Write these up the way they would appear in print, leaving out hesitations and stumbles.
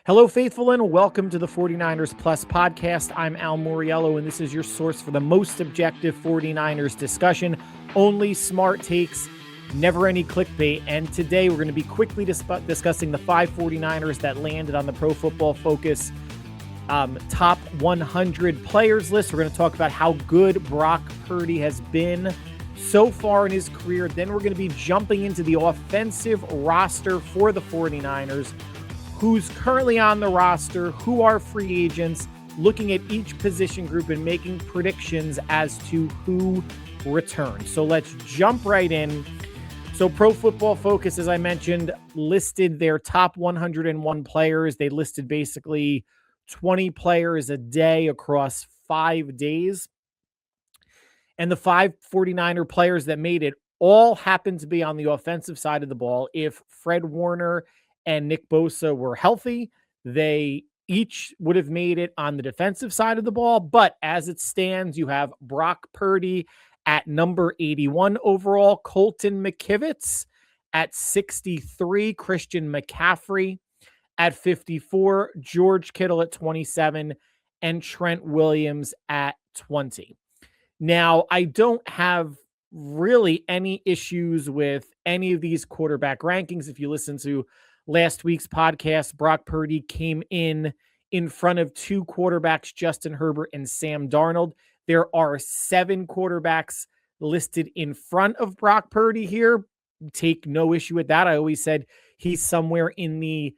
Hello, faithful, and welcome to the 49ers Plus podcast. I'm Al Moriello, and this is your source for the most objective 49ers discussion. Only smart takes, never any clickbait. And today we're going to be quickly discussing the 49ers that landed on the Pro Football Focus top 100 players list. We're going to talk about how good Brock Purdy has been so far in his career. Then we're going to be jumping into the offensive roster for the 49ers. Who's currently on the roster, who are free agents, looking at each position group and making predictions as to who returns. So let's jump right in. So Pro Football Focus, as I mentioned, listed their top 101 players. They listed basically 20 players a day across 5 days. And the 49er players that made it all happened to be on the offensive side of the ball. If Fred Warner and Nick Bosa were healthy, they each would have made it on the defensive side of the ball. But as it stands, you have Brock Purdy at number 81 overall, Colton McKivitz at 63, Christian McCaffrey at 54, George Kittle at 27, and Trent Williams at 20. Now, I don't have really any issues with any of these quarterback rankings. If you listen to last week's podcast, Brock Purdy came in front of two quarterbacks, Justin Herbert and Sam Darnold. There are 7 quarterbacks listed in front of Brock Purdy here. Take no issue with that. I always said he's somewhere in the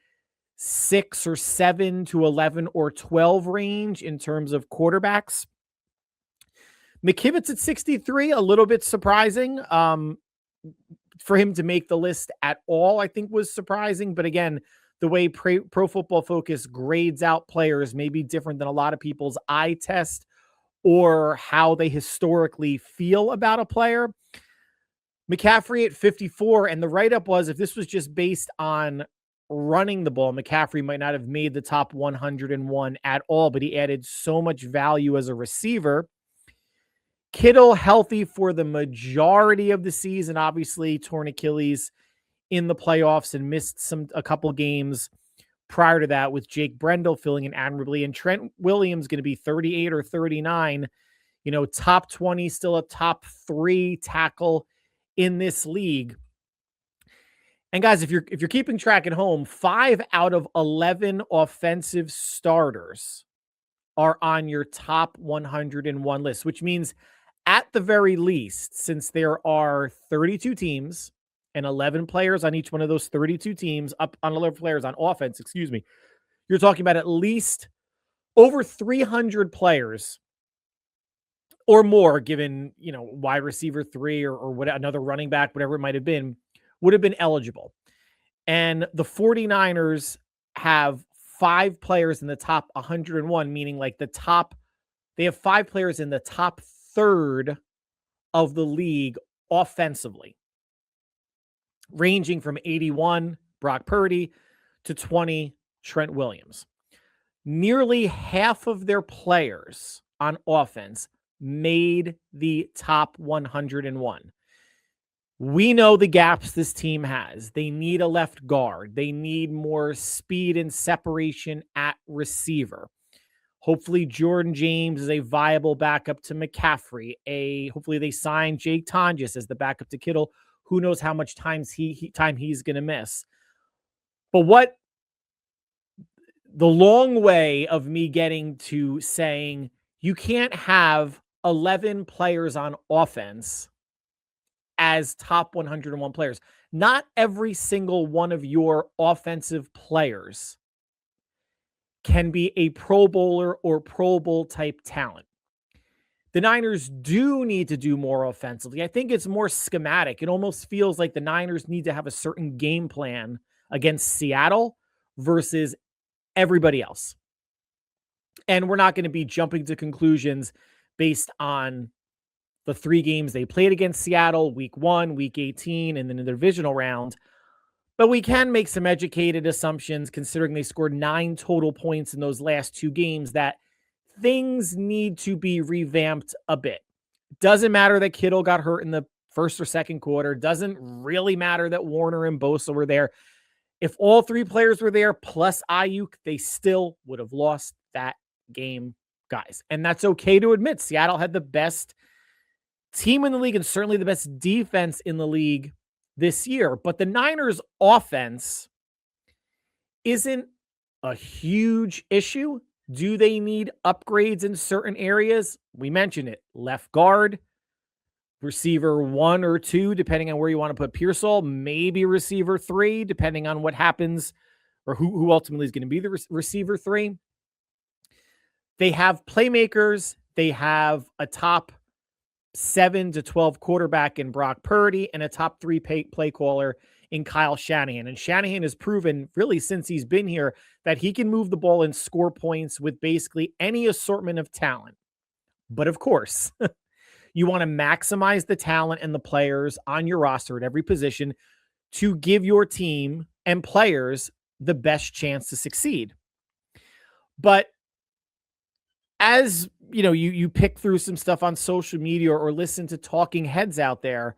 6 or 7 to 11 or 12 range in terms of quarterbacks. McKivitz at 63, a little bit surprising. For him to make the list at all, I think was surprising. But again, the way Pro Football Focus grades out players may be different than a lot of people's eye test or how they historically feel about a player. McCaffrey at 54, and the write-up was if this was just based on running the ball, McCaffrey might not have made the top 101 at all, but he added so much value as a receiver. Kittle healthy for the majority of the season, obviously torn Achilles in the playoffs and missed a couple games prior to that with Jake Brendel filling in admirably. And Trent Williams going to be 38 or 39, top 20, still a top 3 tackle in this league. And guys, if you're keeping track at home, 5 out of 11 offensive starters are on your top 101 list, which means at the very least, since there are 32 teams and 11 players on each one of those 32 teams, up on 11 players on offense, you're talking about at least over 300 players or more, given, wide receiver 3 or what, another running back, whatever it might have been, would have been eligible. And the 49ers have 5 players in the top 101, meaning like they have 5 players in the top third of the league offensively, ranging from 81, Brock Purdy, to 20, Trent Williams. Nearly half of their players on offense made the top 101. We know the gaps this team has. They need a left guard. They need more speed and separation at receiver. Hopefully Jordan James is a viable backup to McCaffrey. Hopefully they sign Jake Tonjes as the backup to Kittle. Who knows how much time he's going to miss. But what the long way of me getting to saying you can't have 11 players on offense as top 101 players. Not every single one of your offensive players can be a Pro Bowler or Pro Bowl type talent. The Niners do need to do more offensively. I think it's more schematic. It almost feels like the Niners need to have a certain game plan against Seattle versus everybody else. And we're not going to be jumping to conclusions based on the 3 games they played against Seattle, week 1, week 18, and then in the divisional round. But we can make some educated assumptions, considering they scored 9 total points in those last 2 games, that things need to be revamped a bit. Doesn't matter that Kittle got hurt in the first or second quarter. Doesn't really matter that Warner and Bosa were there. If all three players were there plus Ayuk, they still would have lost that game, guys. And that's okay to admit. Seattle had the best team in the league and certainly the best defense in the league this year. But the Niners offense isn't a huge issue. Do they need upgrades in certain areas? We mentioned it. Left guard, receiver 1 or 2, depending on where you want to put Pearsall, maybe receiver 3, depending on what happens or who ultimately is going to be the receiver 3. They have playmakers. They have a top 7 to 12 quarterback in Brock Purdy and a top 3 play caller in Kyle Shanahan. And Shanahan has proven really since he's been here that he can move the ball and score points with basically any assortment of talent. But of course, you want to maximize the talent and the players on your roster at every position to give your team and players the best chance to succeed. But as you know, you pick through some stuff on social media or listen to talking heads out there,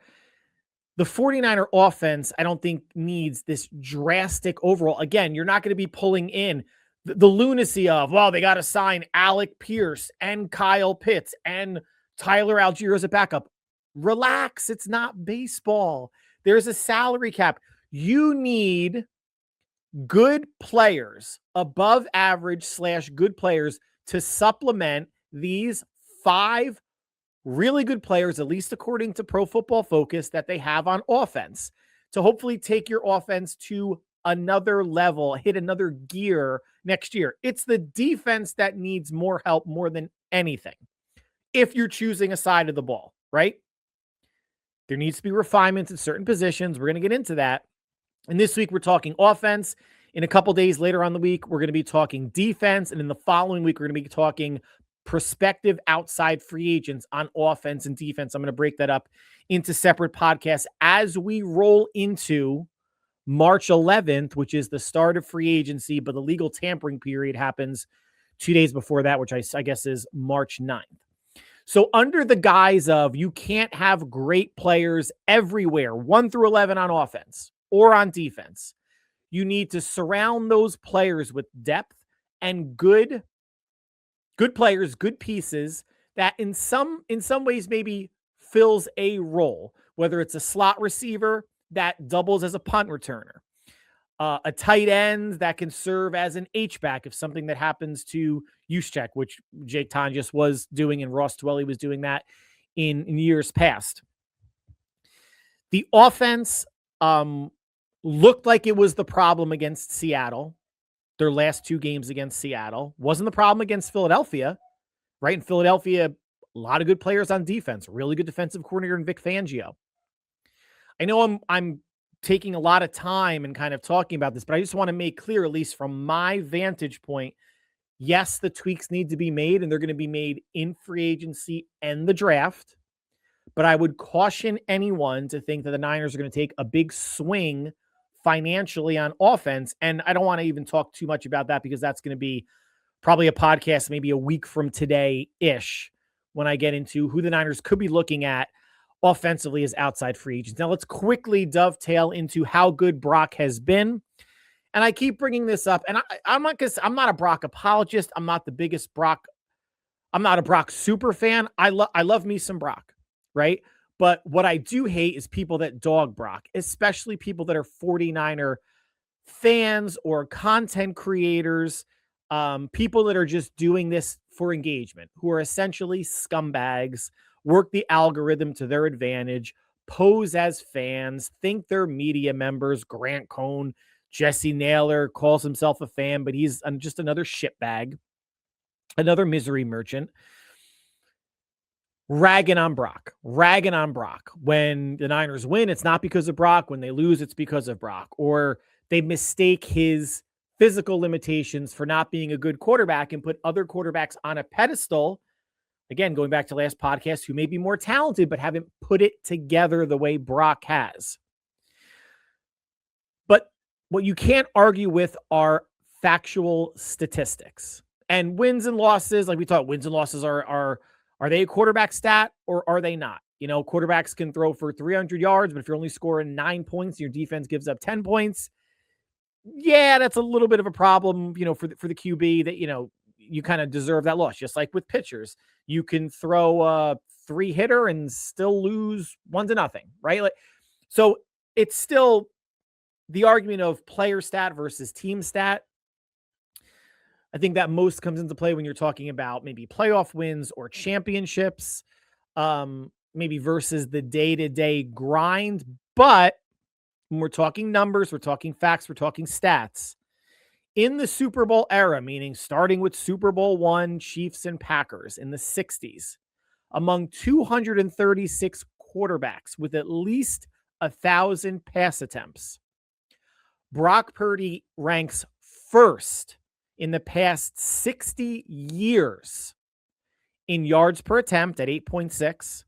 the 49er offense, I don't think needs this drastic overall. Again, you're not going to be pulling in the lunacy of, well, they got to sign Alec Pierce and Kyle Pitts and Tyler Algier as a backup. Relax. It's not baseball. There's a salary cap. You need good players, above average / good players to supplement these 5 really good players, at least according to Pro Football Focus, that they have on offense to hopefully take your offense to another level, hit another gear next year. It's the defense that needs more help more than anything. If you're choosing a side of the ball, right? There needs to be refinements in certain positions. We're going to get into that. And this week we're talking offense. In a couple days later on the week, we're going to be talking defense. And in the following week, we're going to be talking prospective outside free agents on offense and defense. I'm going to break that up into separate podcasts as we roll into March 11th, which is the start of free agency, but the legal tampering period happens 2 days before that, which I guess is March 9th. So under the guise of you can't have great players everywhere, 1 through 11 on offense or on defense, you need to surround those players with depth and good players, good pieces that in some ways maybe fills a role, whether it's a slot receiver that doubles as a punt returner, a tight end that can serve as an H-back if something that happens to Juszczyk, which Jake Tonjes was doing and Ross Dwelly was doing that in years past. The offense looked like it was the problem against Seattle. Their last 2 games against Seattle wasn't the problem against Philadelphia, right? In Philadelphia, a lot of good players on defense, really good defensive coordinator in Vic Fangio. I know I'm taking a lot of time and kind of talking about this, but I just want to make clear, at least from my vantage point, yes, the tweaks need to be made and they're going to be made in free agency and the draft. But I would caution anyone to think that the Niners are going to take a big swing financially on offense. And I don't want to even talk too much about that because that's going to be probably a podcast maybe a week from today-ish when I get into who the Niners could be looking at offensively as outside free agents. Now let's quickly dovetail into how good Brock has been. And I keep bringing this up, and I'm not a Brock apologist. I'm not a Brock super fan. I love me some Brock, right? But what I do hate is people that dog Brock, especially people that are 49er fans or content creators, people that are just doing this for engagement, who are essentially scumbags, work the algorithm to their advantage, pose as fans, think they're media members. Grant Cohn, Jesse Naylor calls himself a fan, but he's just another shitbag, another misery merchant. Ragging on Brock. When the Niners win, it's not because of Brock. When they lose, it's because of Brock. Or they mistake his physical limitations for not being a good quarterback and put other quarterbacks on a pedestal. Again, going back to last podcast, who may be more talented, but haven't put it together the way Brock has. But what you can't argue with are factual statistics. And wins and losses, like we thought, wins and losses are they a quarterback stat or are they not? You know, quarterbacks can throw for 300 yards, but if you're only scoring 9 points, your defense gives up 10 points. Yeah, that's a little bit of a problem, for the QB that, you kind of deserve that loss. Just like with pitchers, you can throw a 3-hitter and still lose 1-0, right? So it's still the argument of player stat versus team stat. I think that most comes into play when you're talking about maybe playoff wins or championships, maybe versus the day-to-day grind. But when we're talking numbers, we're talking facts, we're talking stats. In the Super Bowl era, meaning starting with Super Bowl I, Chiefs and Packers in the 60s, among 236 quarterbacks with at least 1,000 pass attempts, Brock Purdy ranks first in the past 60 years in yards per attempt at 8.6,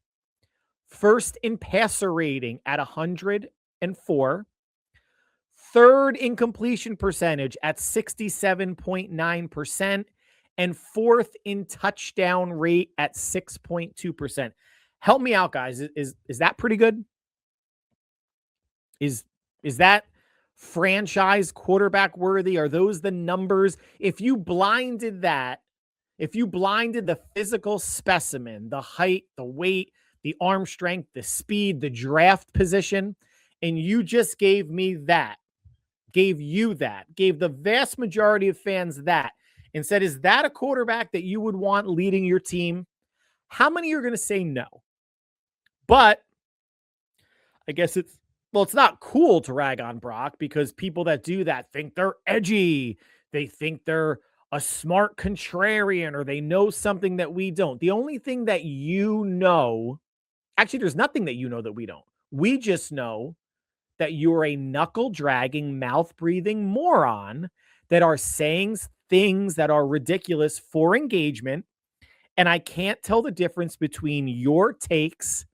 first in passer rating at 104, third in completion percentage at 67.9%, and fourth in touchdown rate at 6.2%. Help me out, guys. Is that pretty good? Is that franchise quarterback worthy? Are those the numbers? If you blinded the physical specimen, the height, the weight, the arm strength, the speed, the draft position, and you just gave you that, gave the vast majority of fans that, and said, is that a quarterback that you would want leading your team? How many are going to say no? But I guess it's not cool to rag on Brock, because people that do that think they're edgy. They think they're a smart contrarian, or they know something that we don't. The only thing that actually, there's nothing that that we don't. We just know that you're a knuckle-dragging, mouth-breathing moron that are saying things that are ridiculous for engagement, and I can't tell the difference between your takes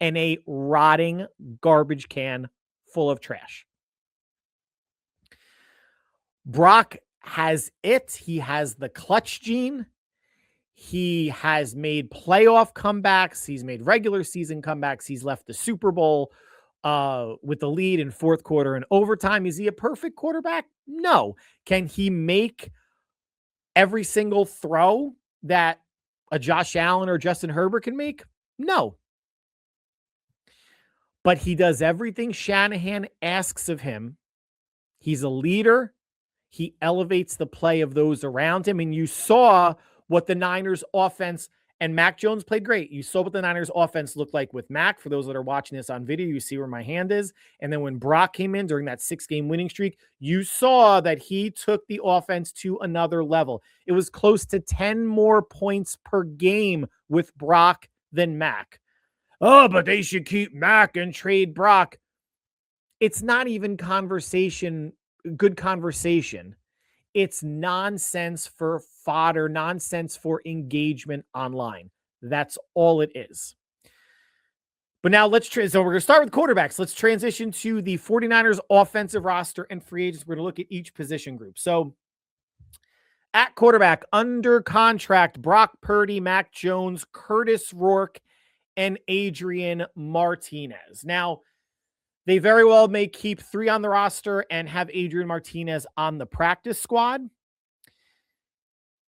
and a rotting garbage can full of trash. Brock has it. He has the clutch gene. He has made playoff comebacks. He's made regular season comebacks. He's left the Super Bowl with the lead in fourth quarter and overtime. Is he a perfect quarterback? No. Can he make every single throw that a Josh Allen or Justin Herbert can make? No. But he does everything Shanahan asks of him. He's a leader. He elevates the play of those around him. And you saw what the Niners offense, and Mac Jones played great. You saw what the Niners offense looked like with Mac. For those that are watching this on video, you see where my hand is. And then when Brock came in during that 6-game winning streak, you saw that he took the offense to another level. It was close to 10 more points per game with Brock than Mac. Oh, but they should keep Mac and trade Brock. It's not even good conversation. It's nonsense for fodder, nonsense for engagement online. That's all it is. But now so we're going to start with quarterbacks. Let's transition to the 49ers offensive roster and free agents. We're going to look at each position group. So at quarterback, under contract, Brock Purdy, Mac Jones, Curtis Rourke, and Adrian Martinez. Now, they very well may keep 3 on the roster and have Adrian Martinez on the practice squad.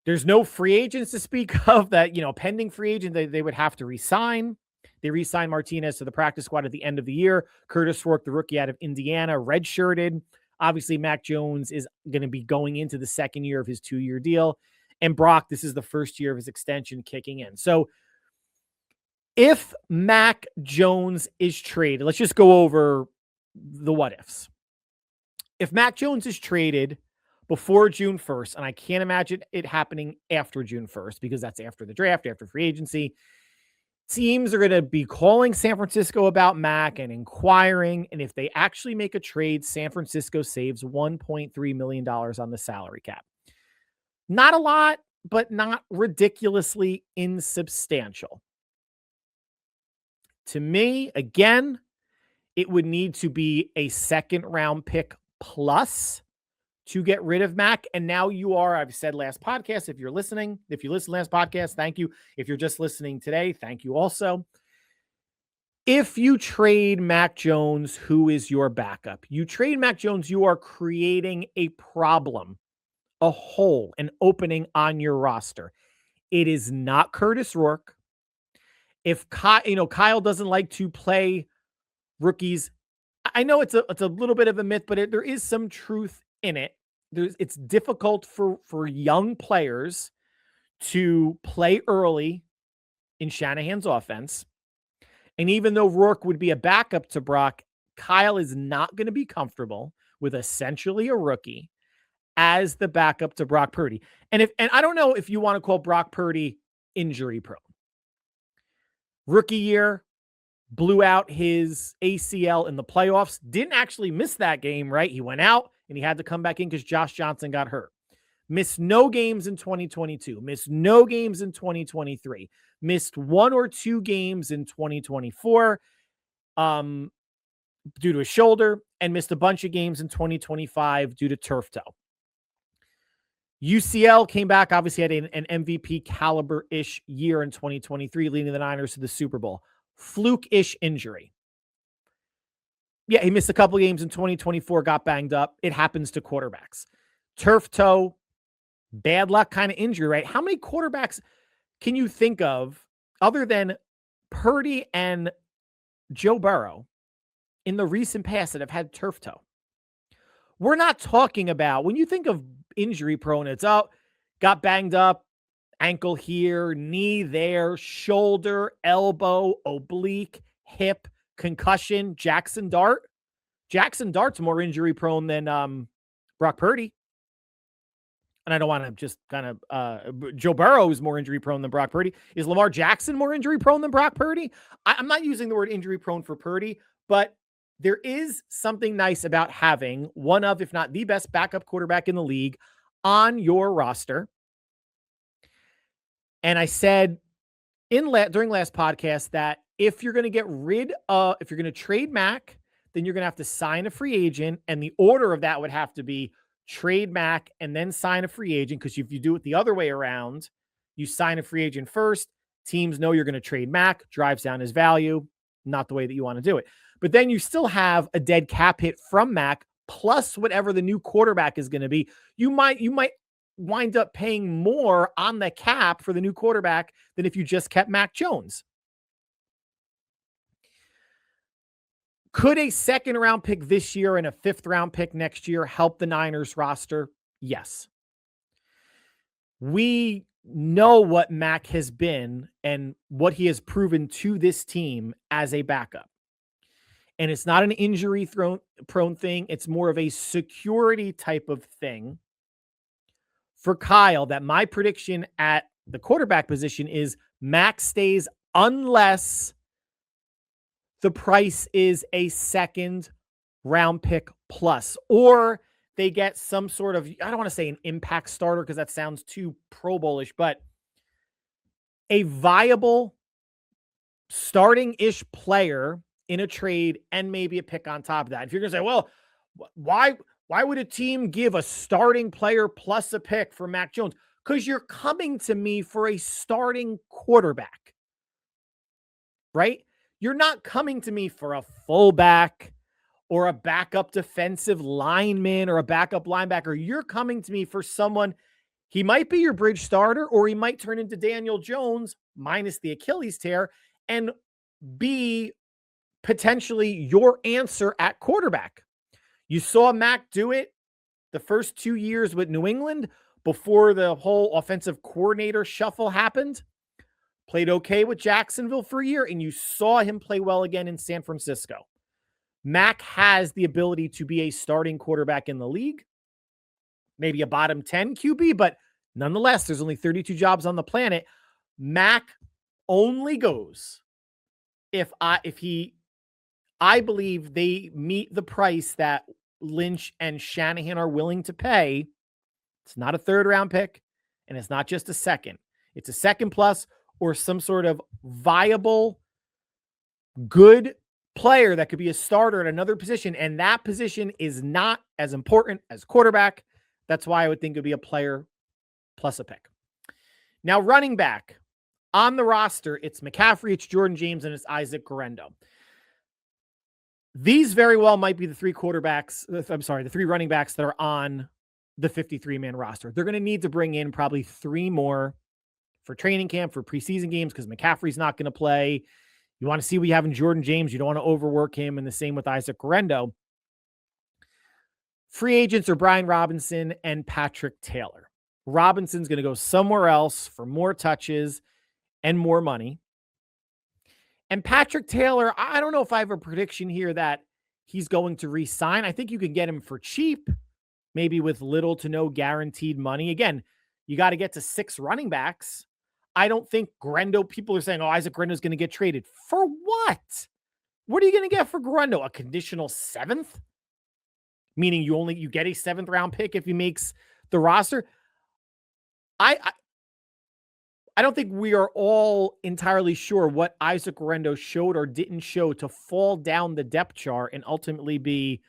There's no free agents to speak of that, pending free agent they would have to re-sign. They re-signed Martinez to the practice squad at the end of the year. Curtis Rourke, the rookie out of Indiana, redshirted. Obviously, Mac Jones is going to be going into the second year of his 2-year deal. And Brock, this is the first year of his extension kicking in. So if Mac Jones is traded, let's just go over the what ifs. If Mac Jones is traded before June 1st, and I can't imagine it happening after June 1st, because that's after the draft, after free agency, teams are going to be calling San Francisco about Mac and inquiring. And if they actually make a trade, San Francisco saves $1.3 million on the salary cap. Not a lot, but not ridiculously insubstantial. To me, again, it would need to be a second-round pick plus to get rid of Mac. And now I've said last podcast, if you listen last podcast, thank you. If you're just listening today, thank you also. If you trade Mac Jones, who is your backup? You trade Mac Jones, you are creating a problem, a hole, an opening on your roster. It is not Curtis Rourke. If Kyle doesn't like to play rookies, I know it's a little bit of a myth, but there is some truth in it. It's difficult for young players to play early in Shanahan's offense. And even though Rourke would be a backup to Brock, Kyle is not going to be comfortable with essentially a rookie as the backup to Brock Purdy. And I don't know if you want to call Brock Purdy injury prone. Rookie year, blew out his ACL in the playoffs, didn't actually miss that game, right? He went out and he had to come back in because Josh Johnson got hurt. Missed no games in 2022, missed no games in 2023, missed 1 or 2 games in 2024 due to his shoulder, and missed a bunch of games in 2025 due to turf toe. UCL came back, obviously had an MVP caliber-ish year in 2023, leading the Niners to the Super Bowl. Fluke-ish injury. Yeah, he missed a couple of games in 2024, got banged up. It happens to quarterbacks. Turf toe, bad luck kind of injury, right? How many quarterbacks can you think of other than Purdy and Joe Burrow in the recent past that have had turf toe? We're not talking about, when you think of injury prone, it's got banged up, ankle here, knee there, shoulder, elbow, oblique, hip, concussion, Jackson Dart. Jackson Dart's more injury prone than Brock Purdy. And I don't want to just kind of, Joe Burrow is more injury prone than Brock Purdy. Is Lamar Jackson more injury prone than Brock Purdy? I'm not using the word injury prone for Purdy, but there is something nice about having one of, if not the best backup quarterback in the league on your roster. And I said during last podcast that if you're going to if you're going to trade Mac, then you're going to have to sign a free agent. And the order of that would have to be trade Mac and then sign a free agent. Because if you do it the other way around, you sign a free agent first, teams know you're going to trade Mac, drives down his value, not the way that you want to do it. But then you still have a dead cap hit from Mac, plus whatever the new quarterback is going to be. You might wind up paying more on the cap for the new quarterback than if you just kept Mac Jones. Could a 2nd round pick this year and a 5th round pick next year help the Niners roster? Yes. We know what Mac has been and what he has proven to this team as a backup. And it's not an injury prone thing. It's more of a security type of thing for Kyle, that my prediction at the quarterback position is Mac stays unless the price is a 2nd round pick plus, or they get some sort of, I don't want to say an impact starter because that sounds too Pro Bowl-ish, but a viable starting-ish player in a trade and maybe a pick on top of that. If you're going to say, well, why would a team give a starting player plus a pick for Mac Jones? Because you're coming to me for a starting quarterback, right? You're not coming to me for a fullback or a backup defensive lineman or a backup linebacker. You're coming to me for someone, he might be your bridge starter, or he might turn into Daniel Jones minus the Achilles tear and be potentially your answer at quarterback. You saw Mac do it the first 2 years with New England before the whole offensive coordinator shuffle happened. Played okay with Jacksonville for a year, and you saw him play well again in San Francisco. Mac has the ability to be a starting quarterback in the league, maybe a bottom 10 QB, but nonetheless, there's only 32 jobs on the planet. Mac only goes if I believe they meet the price that Lynch and Shanahan are willing to pay. It's not a 3rd round pick, and it's not just a 2nd. It's a 2nd plus or some sort of viable, good player that could be a starter at another position, and that position is not as important as quarterback. That's why I would think it would be a player plus a pick. Now, running back. On the roster, it's McCaffrey, it's Jordan James, and it's Isaac Guerendo. These very well might be the three running backs that are on the 53-man roster. They're going to need to bring in probably three more for training camp, for preseason games, because McCaffrey's not going to play. You want to see what you have in Jordan James. You don't want to overwork him, and the same with Isaac Guerrero. Free agents are Brian Robinson and Patrick Taylor. Robinson's going to go somewhere else for more touches and more money. And Patrick Taylor, I don't know if I have a prediction here that he's going to re-sign. I think you can get him for cheap, maybe with little to no guaranteed money. Again, you got to get to 6 running backs. I don't think Grendo, people are saying, Isaac Guerrero is going to get traded. For what? What are you going to get for Grendo? A conditional 7th? Meaning you get a 7th round pick if he makes the roster. I don't think we are all entirely sure what Isaac Guerrero showed or didn't show to fall down the depth chart and ultimately be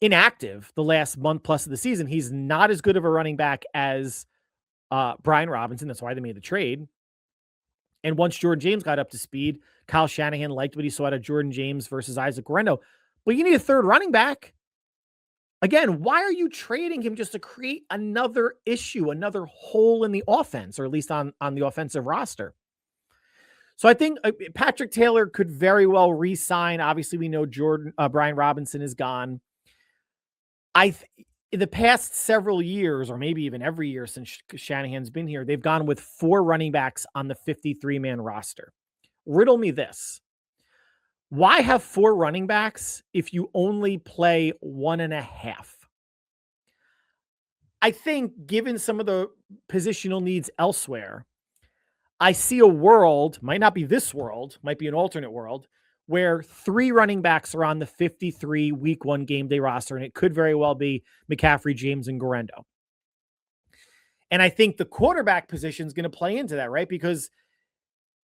inactive the last month plus of the season. He's not as good of a running back as Brian Robinson. That's why they made the trade. And once Jordan James got up to speed, Kyle Shanahan liked what he saw out of Jordan James versus Isaac Guerrero. But you need a 3rd running back. Again, why are you trading him just to create another issue, another hole in the offense, or at least on the offensive roster? So I think Patrick Taylor could very well re-sign. Obviously, we know Brian Robinson is gone. In the past several years, or maybe even every year since Shanahan's been here, they've gone with 4 running backs on the 53-man roster. Riddle me this. Why have 4 running backs if you only play 1.5? I think given some of the positional needs elsewhere, I see a world, might not be this world, might be an alternate world, where 3 running backs are on the 53 week 1 game day roster, and it could very well be McCaffrey, James, and Guerrero. And I think the quarterback position is going to play into that, right? Because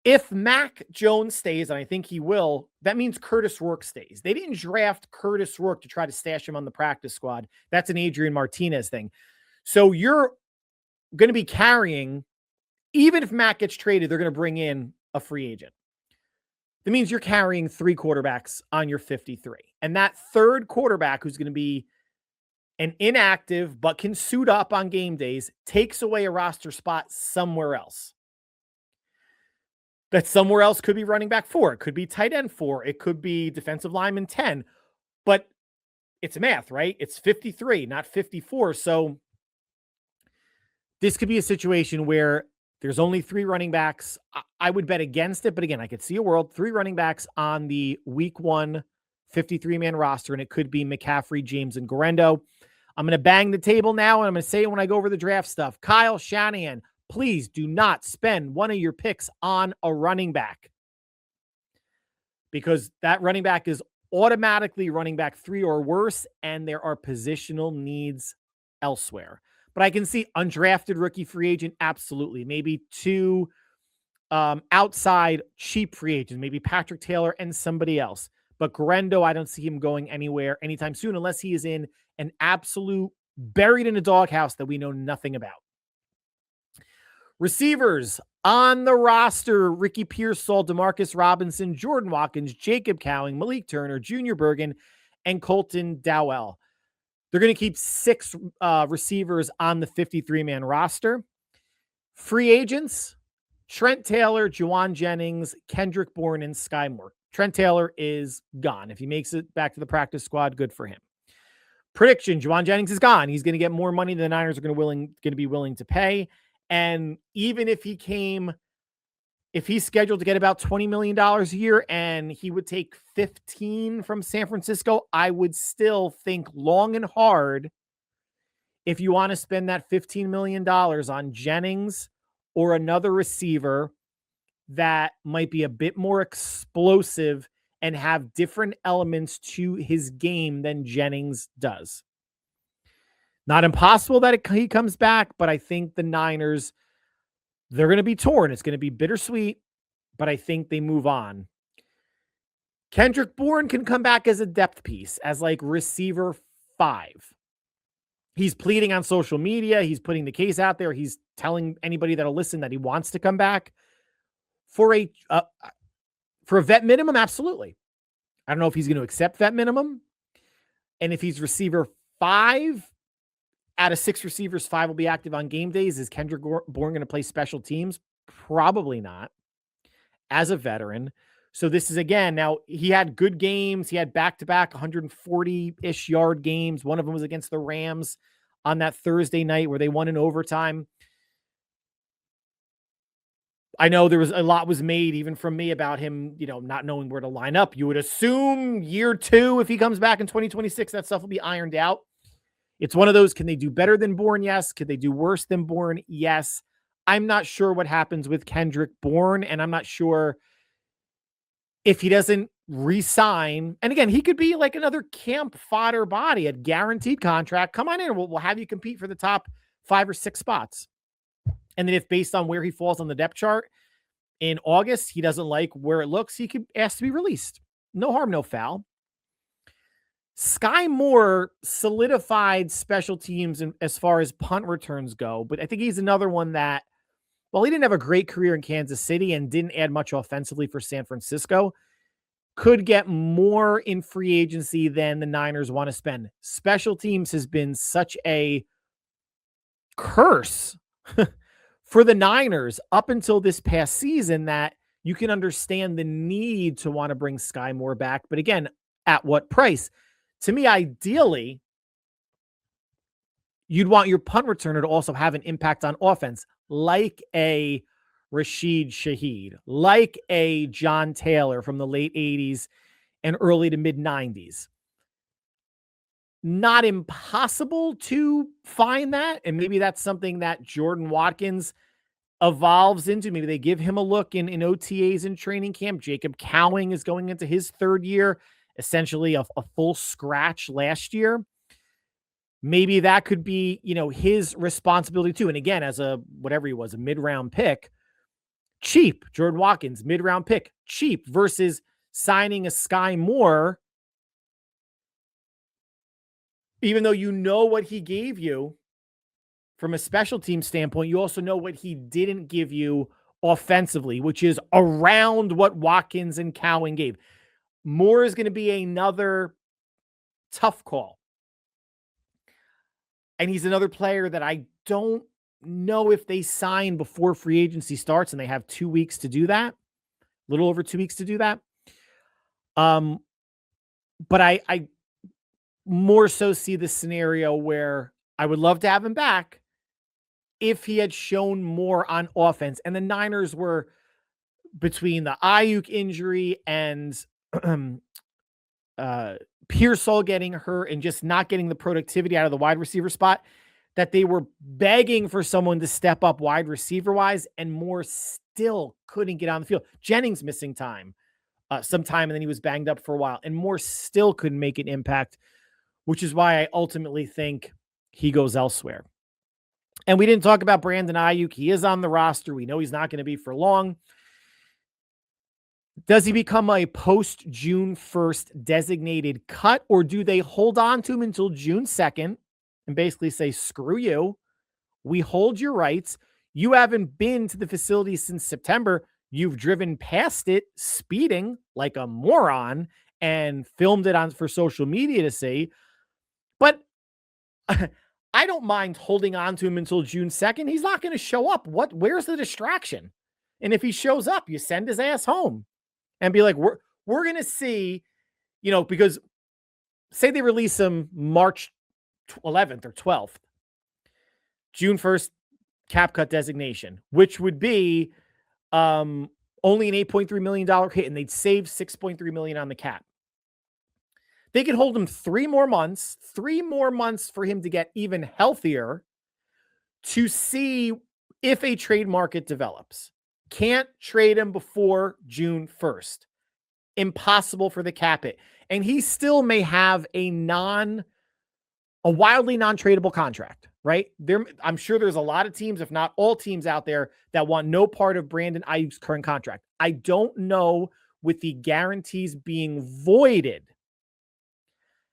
if Mac Jones stays, and I think he will, that means Curtis Rourke stays. They didn't draft Curtis Rourke to try to stash him on the practice squad. That's an Adrian Martinez thing. So you're going to be carrying, even if Mac gets traded, they're going to bring in a free agent. That means you're carrying 3 quarterbacks on your 53. And that 3rd quarterback, who's going to be an inactive but can suit up on game days, takes away a roster spot somewhere else. That somewhere else could be running back 4. It could be tight end 4. It could be defensive lineman 10. But it's math, right? It's 53, not 54. So this could be a situation where there's only 3 running backs. I would bet against it. But again, I could see a world, 3 running backs on the week 1 53-man roster. And it could be McCaffrey, James, and Guerrero. I'm going to bang the table now. And I'm going to say it when I go over the draft stuff. Kyle Shanahan, please do not spend one of your picks on a running back, because that running back is automatically running back 3 or worse, and there are positional needs elsewhere. But I can see undrafted rookie free agent, absolutely. Maybe 2 outside cheap free agents, maybe Patrick Taylor and somebody else. But Guerrero, I don't see him going anywhere anytime soon unless he is in an absolute buried in a doghouse that we know nothing about. Receivers on the roster: Ricky Pearsall, DeMarcus Robinson, Jordan Watkins, Jacob Cowing, Malik Turner, Junior Bergen, and Colton Dowell. They're going to keep 6 receivers on the 53-man roster. Free agents: Trent Taylor, Juwan Jennings, Kendrick Bourne, and Sky Moore. Trent Taylor is gone. If he makes it back to the practice squad, good for him. Prediction: Juwan Jennings is gone. He's going to get more money than the Niners are going to be willing to pay. And even if he's scheduled to get about $20 million a year and he would take 15 from San Francisco, I would still think long and hard if you want to spend that $15 million on Jennings or another receiver that might be a bit more explosive and have different elements to his game than Jennings does. Not impossible that he comes back, but I think the Niners, they're going to be torn. It's going to be bittersweet, but I think they move on. Kendrick Bourne can come back as a depth piece, as like receiver 5. He's pleading on social media. He's putting the case out there. He's telling anybody that'll listen that he wants to come back. For a vet minimum, absolutely. I don't know if he's going to accept that minimum. And if he's receiver 5 out of 6 receivers, 5 will be active on game days. Is Kendrick Bourne going to play special teams? Probably not, as a veteran. So this is, again, now he had good games. He had back-to-back 140-ish yard games. One of them was against the Rams on that Thursday night where they won in overtime. I know there was a lot was made even from me about him, not knowing where to line up. You would assume year 2, if he comes back in 2026, that stuff will be ironed out. It's one of those, can they do better than Bourne? Yes. Could they do worse than Bourne? Yes. I'm not sure what happens with Kendrick Bourne, and I'm not sure if he doesn't re-sign. And again, he could be like another camp fodder body, a guaranteed contract. Come on in. We'll have you compete for the top 5 or 6 spots. And then if based on where he falls on the depth chart in August, he doesn't like where it looks, he could ask to be released. No harm, no foul. Sky Moore solidified special teams as far as punt returns go, but I think he's another one that, while he didn't have a great career in Kansas City and didn't add much offensively for San Francisco, could get more in free agency than the Niners want to spend. Special teams has been such a curse for the Niners up until this past season that you can understand the need to want to bring Sky Moore back. But again, at what price? To me, ideally, you'd want your punt returner to also have an impact on offense, like a Rashid Shaheed, like a John Taylor from the late 80s and early to mid 90s. Not impossible to find that. And maybe that's something that Jordan Watkins evolves into. Maybe they give him a look in OTAs and training camp. Jacob Cowing is going into his 3rd year, essentially a full scratch last year. Maybe that could be, his responsibility too. And again, as a mid-round pick, cheap. Jordan Watkins, mid-round pick, cheap, versus signing a Sky Moore, even though you know what he gave you from a special team standpoint, you also know what he didn't give you offensively, which is around what Watkins and Cowing gave. Moore is going to be another tough call. And he's another player that I don't know if they sign before free agency starts, and they have 2 weeks to do that. A little over 2 weeks to do that. But I more so see the scenario where I would love to have him back if he had shown more on offense. And the Niners were, between the Ayuk injury and Pearsall getting hurt and just not getting the productivity out of the wide receiver spot, that they were begging for someone to step up wide receiver wise, and Moore still couldn't get on the field. Jennings missing some time, and then he was banged up for a while, and Moore still couldn't make an impact, which is why I ultimately think he goes elsewhere. And we didn't talk about Brandon Ayuk. He is on the roster. We know he's not going to be for long. Does he become a post-June 1st designated cut, or do they hold on to him until June 2nd and basically say, screw you, we hold your rights. You haven't been to the facility since September. You've driven past it speeding like a moron and filmed it for social media to see. But I don't mind holding on to him until June 2nd. He's not going to show up. Where's the distraction? And if he shows up, you send his ass home and be like, we're going to see, because say they release him March 11th or 12th, June 1st cap cut designation, which would be only an $8.3 million hit, and they'd save $6.3 million on the cap. They could hold him 3 more months for him to get even healthier, to see if a trade market develops. Can't trade him before June 1st. Impossible for the cap hit. And he still may have a wildly non-tradable contract, right? I'm sure there's a lot of teams, if not all teams out there, that want no part of Brandon Ayuk's current contract. I don't know, with the guarantees being voided,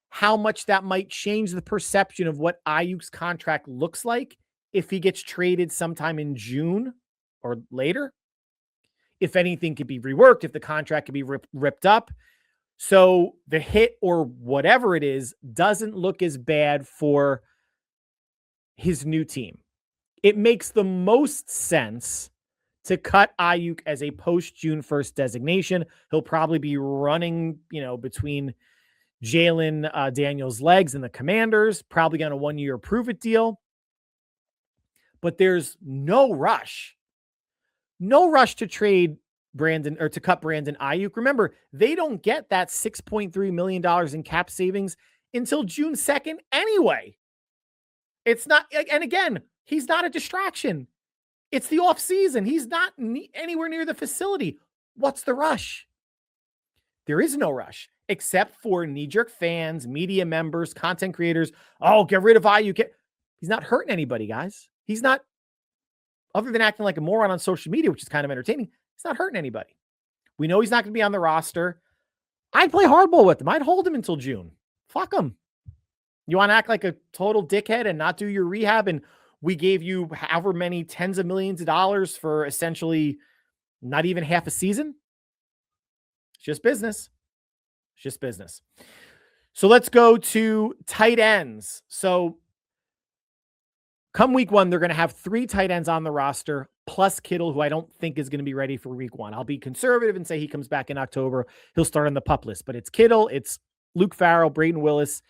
how much that might change the perception of what Ayuk's contract looks like if he gets traded sometime in June or later. If anything could be reworked, if the contract could be ripped up. So the hit or whatever it is doesn't look as bad for his new team. It makes the most sense to cut Ayuk as a post June 1st designation. He'll probably be running, between Jalen Daniels' legs and the Commanders, probably on a 1-year prove-it deal. But there's no rush to trade Brandon or to cut Brandon Ayuk. Remember, they don't get that $6.3 million in cap savings until June 2nd anyway. It's not, and again, he's not a distraction. It's the off season. He's not anywhere near the facility. What's the rush? There is no rush, except for knee-jerk fans, media members, content creators. Oh, get rid of Ayuk. He's not hurting anybody, guys. He's not, other than acting like a moron on social media, which is kind of entertaining, he's not hurting anybody. We know he's not going to be on the roster. I'd play hardball with him. I'd hold him until June. Fuck him. You want to act like a total dickhead and not do your rehab, and we gave you however many tens of millions of dollars for essentially not even half a season? It's just business. It's just business. So let's go to tight ends. So come week 1, they're going to have 3 tight ends on the roster, plus Kittle, who I don't think is going to be ready for week 1. I'll be conservative and say he comes back in October. He'll start on the PUP list. But it's Kittle, it's Luke Farrell, Braden Willis,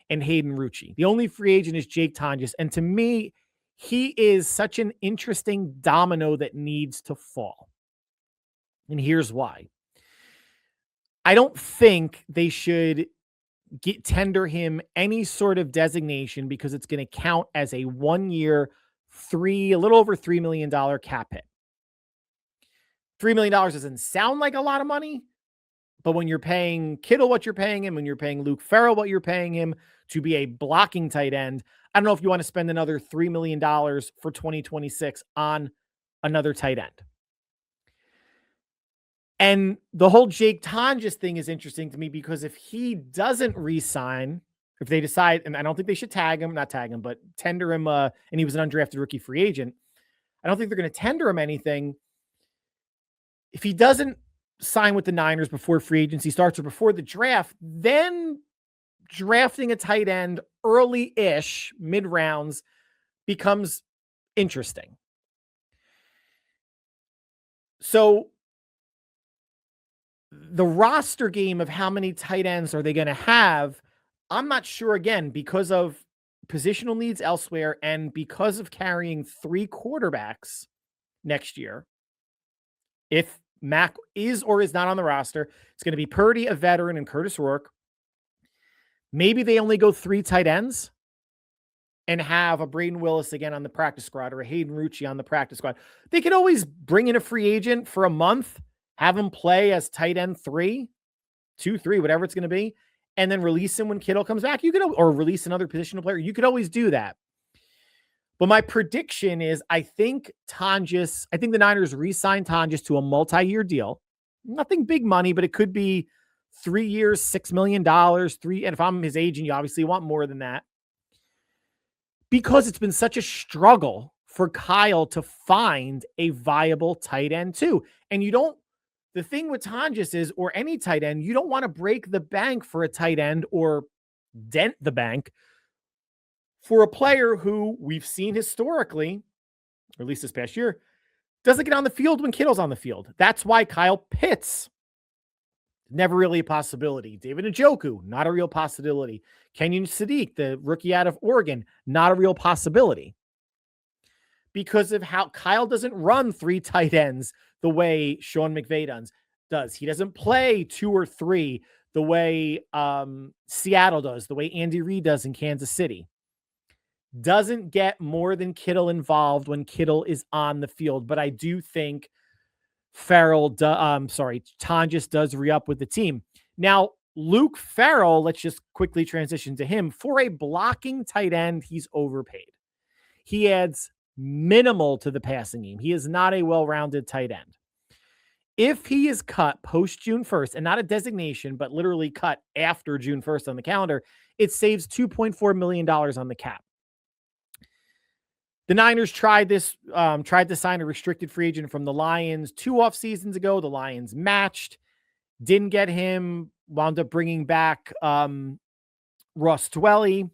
and Hayden Rucci. The only free agent is Jake Tonjes. And to me, he is such an interesting domino that needs to fall. And here's why. I don't think they should tender him any sort of designation because it's going to count as a 1-year, a little over $3 million cap hit. $3 million doesn't sound like a lot of money, but when you're paying Kittle what you're paying him, when you're paying Luke Farrell what you're paying him to be a blocking tight end, I don't know if you want to spend another $3 million for 2026 on another tight end. And the whole Jake Tonjes thing is interesting to me because if he doesn't re-sign, if they decide, and I don't think they should but tender him, and he was an undrafted rookie free agent, I don't think they're going to tender him anything. If he doesn't sign with the Niners before free agency starts or before the draft, then drafting a tight end early-ish, mid-rounds, becomes interesting. So the roster game of how many tight ends are they going to have, I'm not sure, again, because of positional needs elsewhere and because of carrying 3 quarterbacks next year. If Mac is or is not on the roster, it's going to be Purdy, a veteran, and Curtis Rourke. Maybe they only go 3 tight ends and have a Braden Willis again on the practice squad or a Hayden Rucci on the practice squad. They could always bring in a free agent for a month, have him play as tight end 3, 2, 3, whatever it's going to be, and then release him when Kittle comes back. You could, or release another positional player. You could always do that. But my prediction is I think the Niners re-sign Tonjes to a multi-year deal. Nothing big money, but it could be 3 years, $6 million, and if I'm his agent, you obviously want more than that. Because it's been such a struggle for Kyle to find a viable tight end too. And the thing with Tonjes is, or any tight end, you don't want to break the bank for a tight end or dent the bank for a player who we've seen historically, or at least this past year, doesn't get on the field when Kittle's on the field. That's why Kyle Pitts, never really a possibility. David Njoku, not a real possibility. Kenyon Sadiq, the rookie out of Oregon, not a real possibility. Because of how Kyle doesn't run 3 tight ends the way Sean McVay does. He doesn't play 2 or 3 the way Seattle does, the way Andy Reid does in Kansas City. Doesn't get more than Kittle involved when Kittle is on the field. But I do think Tonjes does re-up with the team. Now, Luke Farrell, let's just quickly transition to him. For a blocking tight end, he's overpaid. He adds minimal to the passing game. He is not a well-rounded tight end. If he is cut post June 1st, and not a designation, but literally cut after June 1st on the calendar, it saves $2.4 million on the cap. The Niners tried to sign a restricted free agent from the Lions 2 off seasons ago. The Lions matched, didn't get him. wound up bringing back Ross Dwelly.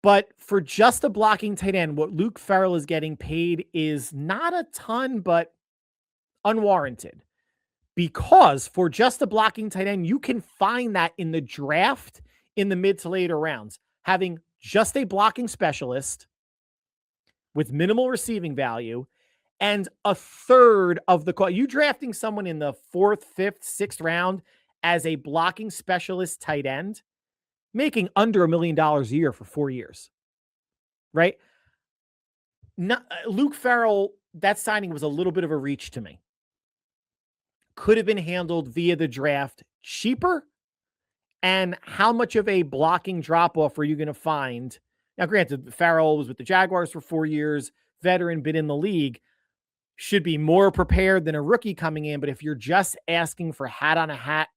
But for just a blocking tight end, what Luke Farrell is getting paid is not a ton, but unwarranted. Because for just a blocking tight end, you can find that in the draft in the mid to later rounds. Having just a blocking specialist with minimal receiving value and a third of the call. You drafting someone in the 4th, 5th, 6th round as a blocking specialist tight end, making under $1 million a year for 4 years, right? Luke Farrell, that signing was a little bit of a reach to me. Could have been handled via the draft cheaper. And how much of a blocking drop-off are you going to find? Now, granted, Farrell was with the Jaguars for 4 years, veteran, been in the league, should be more prepared than a rookie coming in. But if you're just asking for hat-on-a-hat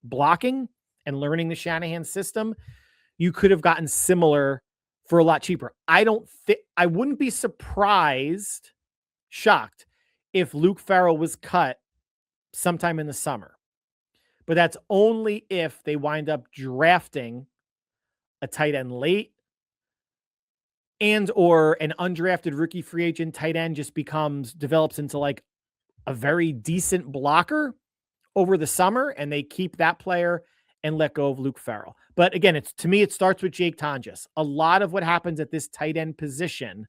blocking and learning the Shanahan system, you could have gotten similar for a lot cheaper. I wouldn't be shocked, if Luke Farrell was cut sometime in the summer. But that's only if they wind up drafting a tight end late and or an undrafted rookie free agent tight end just develops into like a very decent blocker over the summer, and they keep that player and let go of Luke Farrell. But again, to me, it starts with Jake Tonjes. A lot of what happens at this tight end position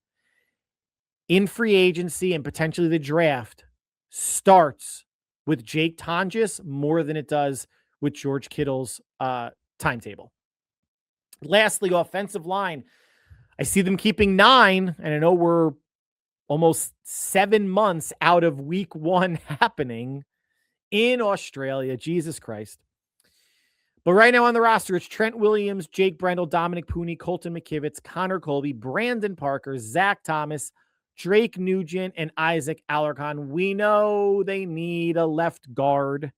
in free agency and potentially the draft starts with Jake Tonjes more than it does with George Kittle's timetable. Lastly, offensive line. I see them keeping 9, and I know we're almost 7 months out of week 1 happening in Australia. Jesus Christ. But right now on the roster, it's Trent Williams, Jake Brendel, Dominic Pooney, Colton McKivitz, Connor Colby, Brandon Parker, Zach Thomas, Drake Nugent, and Isaac Alarcon. We know they need a left guard,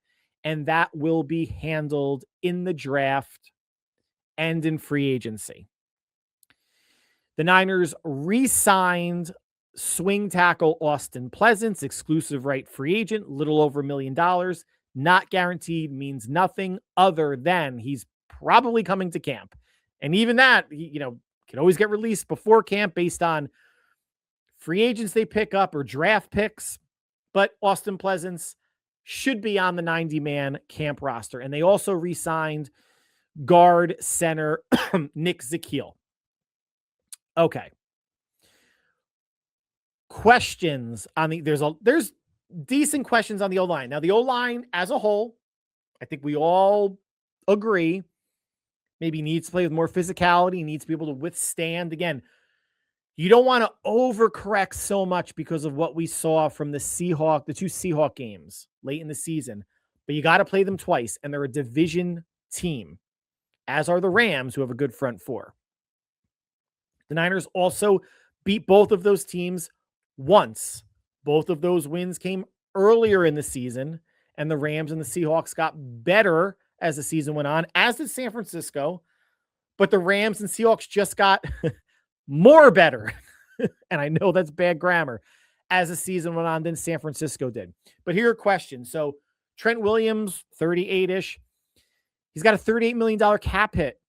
and that will be handled in the draft and in free agency. The Niners re-signed swing tackle Austin Pleasance, exclusive right free agent, little over $1 million. Not guaranteed means nothing other than he's probably coming to camp. And even that, can always get released before camp based on free agents they pick up or draft picks. But Austin Pleasance should be on the 90-man camp roster. And they also re-signed guard center Nick Zakiel. Okay. Questions on there's decent questions on the O-line. Now, the O-line as a whole, I think we all agree, maybe needs to play with more physicality, needs to be able to withstand. Again, you don't want to overcorrect so much because of what we saw from the two Seahawk games late in the season, but you got to play them twice, and they're a division team, as are the Rams, who have a good front four. The Niners also beat both of those teams once. Both of those wins came earlier in the season, and the Rams and the Seahawks got better as the season went on, as did San Francisco. But the Rams and Seahawks just got more better. And I know that's bad grammar, as the season went on than San Francisco did. But here are questions. So Trent Williams, 38-ish. He's got a $38 million cap hit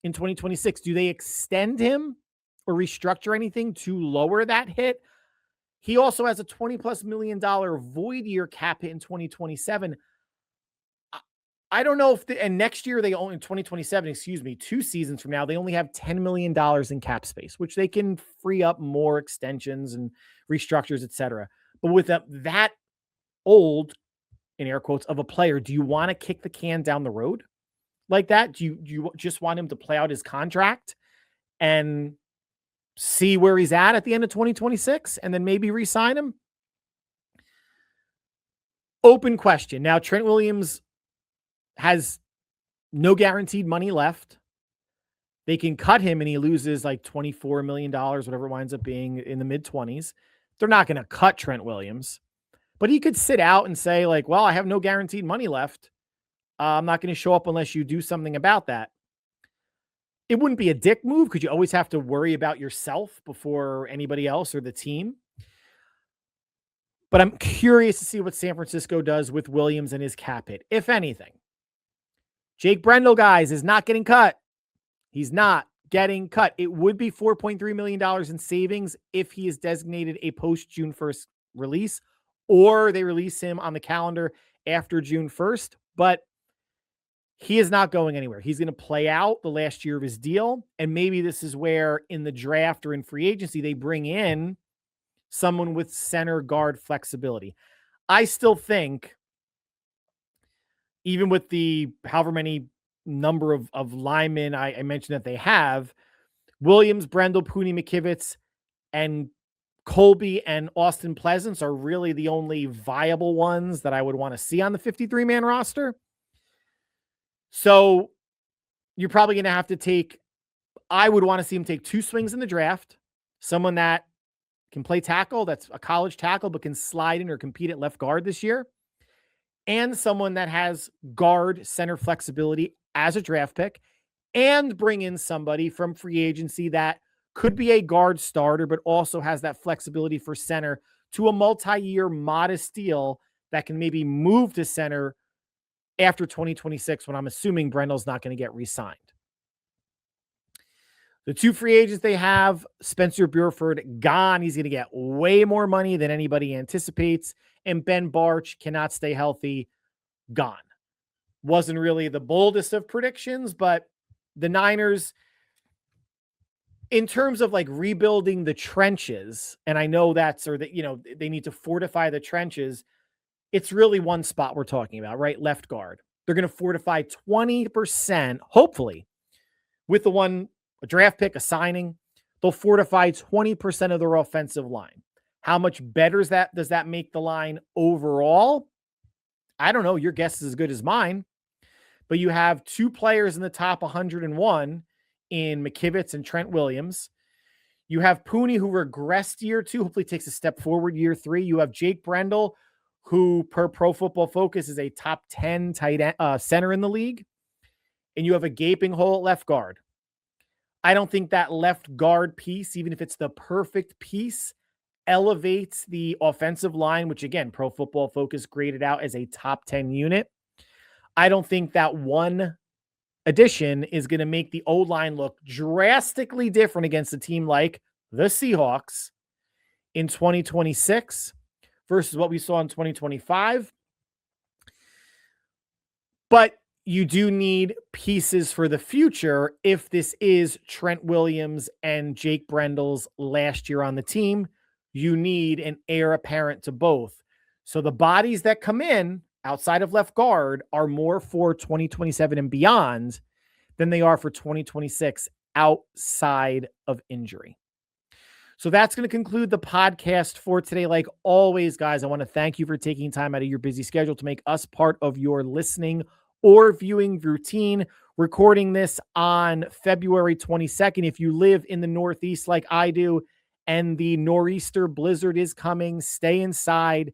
in 2026. Do they extend him or restructure anything to lower that hit? He also has a $20+ million void year cap hit in 2027. I don't know and next year they only, in 2027, 2 seasons from now, they only have $10 million in cap space, which they can free up more extensions and restructures, etc. But with that old, in air quotes, of a player, do you want to kick the can down the road like that? Do you just want him to play out his contract and see where he's at the end of 2026 and then maybe re-sign him? Open question. Now, Trent Williams has no guaranteed money left. They can cut him and he loses like $24 million, whatever it winds up being, in the mid-20s. They're not going to cut Trent Williams, but he could sit out and say like, well, I have no guaranteed money left. I'm not going to show up unless you do something about that. It wouldn't be a dick move because you always have to worry about yourself before anybody else or the team. But I'm curious to see what San Francisco does with Williams and his cap hit, if anything. Jake Brendel, guys, is not getting cut. He's not getting cut. It would be $4.3 million in savings if he is designated a post-June 1st release, or they release him on the calendar after June 1st. But he is not going anywhere. He's going to play out the last year of his deal. And maybe this is where in the draft or in free agency, they bring in someone with center guard flexibility. I still think, even with the however many number of linemen I mentioned that they have, Williams, Brendel, Pooney, McKivitz, and Colby and Austin Pleasance are really the only viable ones that I would want to see on the 53-man roster. So you're probably going to have to take, I would want to see him take 2 swings in the draft, someone that can play tackle, that's a college tackle, but can slide in or compete at left guard this year, and someone that has guard center flexibility as a draft pick, and bring in somebody from free agency that could be a guard starter, but also has that flexibility for center to a multi-year modest deal that can maybe move to center after 2026, when I'm assuming Brendel's not going to get re-signed. The 2 free agents they have, Spencer Burford gone. He's going to get way more money than anybody anticipates. And Ben Barch cannot stay healthy, gone. Wasn't really the boldest of predictions, but the Niners, in terms of like rebuilding the trenches, and I know that's, or that, you know, they need to fortify the trenches. It's really one spot we're talking about, right? Left guard. They're going to fortify 20%, hopefully, with a draft pick, a signing. They'll fortify 20% of their offensive line. How much better does that make the line overall? I don't know. Your guess is as good as mine. But you have 2 players in the top 101 in McKivitz and Trent Williams. You have Pooney, who regressed year 2, hopefully takes a step forward year 3. You have Jake Brendel, who per Pro Football Focus is a top 10 tight end, center in the league. And you have a gaping hole at left guard. I don't think that left guard piece, even if it's the perfect piece, elevates the offensive line, which again, Pro Football Focus graded out as a top 10 unit. I don't think that one addition is going to make the O-line look drastically different against a team like the Seahawks in 2026 versus what we saw in 2025. But you do need pieces for the future if this is Trent Williams and Jake Brendel's last year on the team. You need an heir apparent to both. So the bodies that come in outside of left guard are more for 2027 and beyond than they are for 2026 outside of injury. So that's going to conclude the podcast for today. Like always, guys, I want to thank you for taking time out of your busy schedule to make us part of your listening or viewing routine. Recording this on February 22nd. If you live in the Northeast like I do and the nor'easter blizzard is coming, stay inside,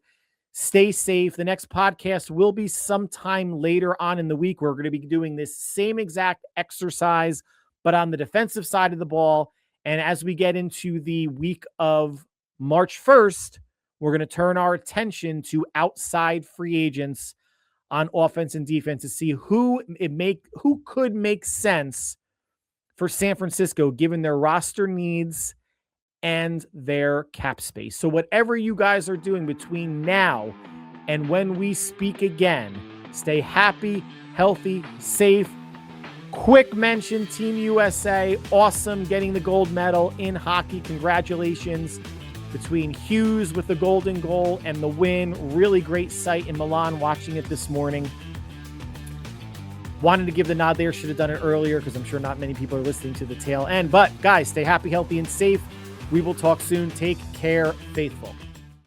stay safe. The next podcast will be sometime later on in the week. We're going to be doing this same exact exercise, but on the defensive side of the ball. And as we get into the week of March 1st, we're going to turn our attention to outside free agents on offense and defense to see who could make sense for San Francisco, given their roster needs and their cap space. So whatever you guys are doing between now and when we speak again, stay happy, healthy, safe. Quick mention, Team USA, awesome getting the gold medal in hockey. Congratulations. Between Hughes with the golden goal and the win. Really great sight in Milan watching it this morning. Wanted to give the nod there. Should have done it earlier because I'm sure not many people are listening to the tail end. But guys, stay happy, healthy, and safe. We will talk soon. Take care, faithful.